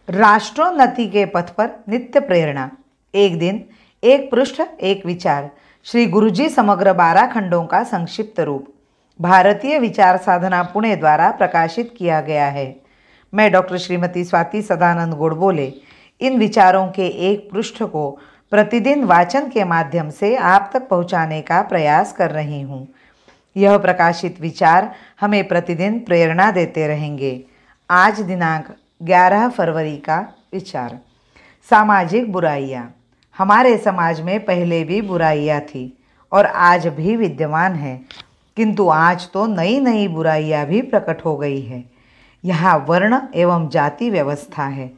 राष्ट्रोन्नति के पथ पर नित्य प्रेरणा। एक दिन, एक पृष्ठ, एक विचार। श्री गुरुजी समग्र 12 खंडों का संक्षिप्त रूप भारतीय विचार साधना पुणे द्वारा प्रकाशित किया गया है। मैं डॉक्टर श्रीमती स्वाति सदानंद गोडबोले इन विचारों के एक पृष्ठ को प्रतिदिन वाचन के माध्यम से आप तक पहुंचाने का प्रयास कर रही हूं। यह प्रकाशित विचार हमें प्रतिदिन प्रेरणा देते रहेंगे। आज दिनांक 11 फरवरी का विचार। सामाजिक बुराइयां। हमारे समाज में पहले भी बुराइयां थी और आज भी विद्यमान है, किंतु आज तो नई नई बुराइयां भी प्रकट हो गई है। यहाँ वर्ण एवं जाति व्यवस्था है,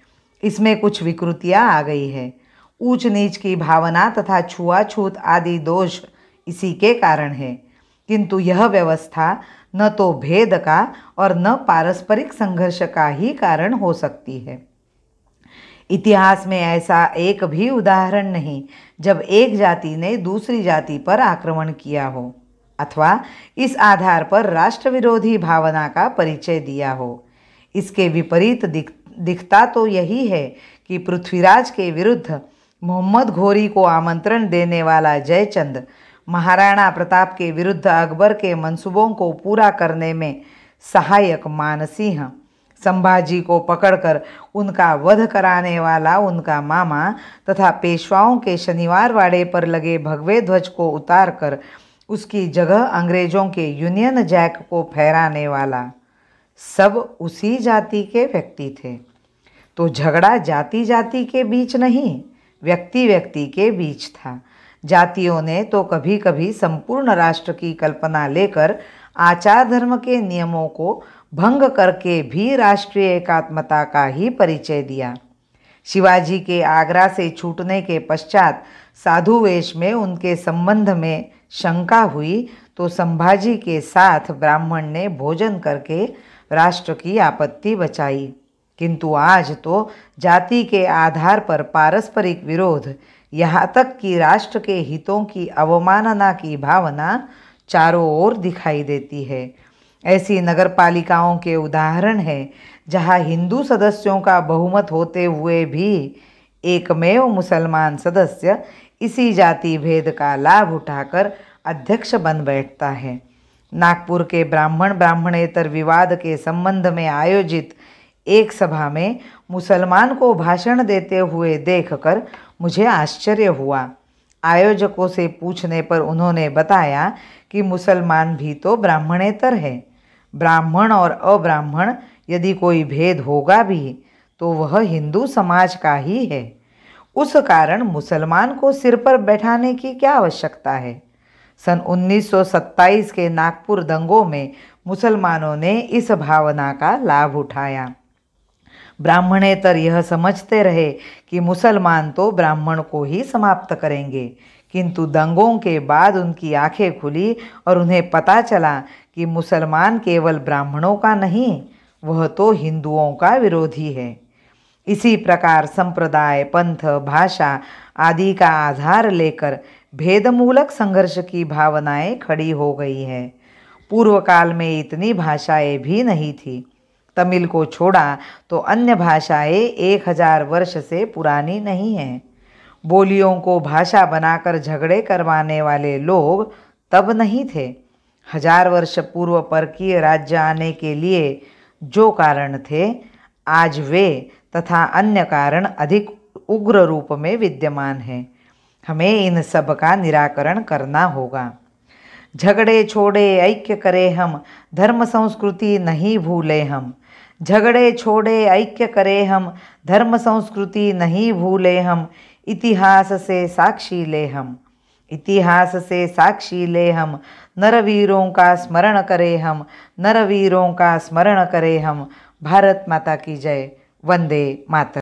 इसमें कुछ विकृतियां आ गई है। ऊंच नीच की भावना तथा छुआछूत आदि दोष इसी के कारण है, किंतु यह व्यवस्था न तो भेद का और न पारस्परिक संघर्ष का ही कारण हो सकती है। इतिहास में ऐसा एक भी उदाहरण नहीं जब एक जाति ने दूसरी जाति पर आक्रमण किया हो अथवा इस आधार पर राष्ट्र विरोधी भावना का परिचय दिया हो। इसके विपरीत दिखता तो यही है कि पृथ्वीराज के विरुद्ध मोहम्मद घोरी को आमंत्रण देने वाला जयचंद, महाराणा प्रताप के विरुद्ध अकबर के मंसूबों को पूरा करने में सहायक मानसिंह, संभाजी को पकड़कर उनका वध कराने वाला उनका मामा तथा पेशवाओं के शनिवार वाड़े पर लगे भगवे ध्वज को उतारकर उसकी जगह अंग्रेजों के यूनियन जैक को फहराने वाला, सब उसी जाति के व्यक्ति थे। तो झगड़ा जाति जाति के बीच नहीं, व्यक्ति व्यक्ति के बीच था। जातियों ने तो कभी कभी संपूर्ण राष्ट्र की कल्पना लेकर आचार धर्म के नियमों को भंग करके भी राष्ट्रीय एकात्मता का ही परिचय दिया। शिवाजी के आगरा से छूटने के पश्चात साधु वेश में उनके संबंध में शंका हुई तो संभाजी के साथ ब्राह्मण ने भोजन करके राष्ट्र की आपत्ति बचाई, किंतु आज तो जाति के आधार पर पारस्परिक विरोध, यहाँ तक कि राष्ट्र के हितों की अवमानना की भावना चारों ओर दिखाई देती है। ऐसी नगरपालिकाओं के उदाहरण हैं जहाँ हिंदू सदस्यों का बहुमत होते हुए भी एकमेव मुसलमान सदस्य इसी जाति भेद का लाभ उठाकर अध्यक्ष बन बैठता है। नागपुर के ब्राह्मण ब्राह्मणेतर विवाद के संबंध में आयोजित एक सभा में मुसलमान को भाषण देते हुए देखकर मुझे आश्चर्य हुआ। आयोजकों से पूछने पर उन्होंने बताया कि मुसलमान भी तो ब्राह्मणेतर है। ब्राह्मण और अब्राह्मण यदि कोई भेद होगा भी तो वह हिंदू समाज का ही है। उस कारण मुसलमान को सिर पर बैठाने की क्या आवश्यकता है। सन 1927 के नागपुर दंगों में मुसलमानों ने इस भावना का लाभ उठाया। ब्राह्मणेतर यह समझते रहे कि मुसलमान तो ब्राह्मण को ही समाप्त करेंगे, किंतु दंगों के बाद उनकी आंखें खुली और उन्हें पता चला कि मुसलमान केवल ब्राह्मणों का नहीं, वह तो हिंदुओं का विरोधी है। इसी प्रकार संप्रदाय, पंथ, भाषा आदि का आधार लेकर भेदमूलक संघर्ष की भावनाएं खड़ी हो गई हैं। पूर्व काल में इतनी भाषाएं भी नहीं थी। तमिल को छोड़ा तो अन्य भाषाएं 1000 वर्ष से पुरानी नहीं हैं। बोलियों को भाषा बनाकर झगड़े करवाने वाले लोग तब नहीं थे। 1000 वर्ष पूर्व परकीय राज्य आने के लिए जो कारण थे, आज वे तथा अन्य कारण अधिक उग्र रूप में विद्यमान हैं। हमें इन सब का निराकरण करना होगा। झगड़े छोड़े ऐक्य करे हम, धर्म संस्कृति नहीं भूले हम। झगड़े छोड़े ऐक्य करे हम, धर्म संस्कृति नहीं भूले हम। इतिहास से साक्षी ले हम, इतिहास से साक्षी ले हम। नरवीरों का स्मरण करे हम, नरवीरों का स्मरण करे हम। भारत माता की जय। वंदे मातरम।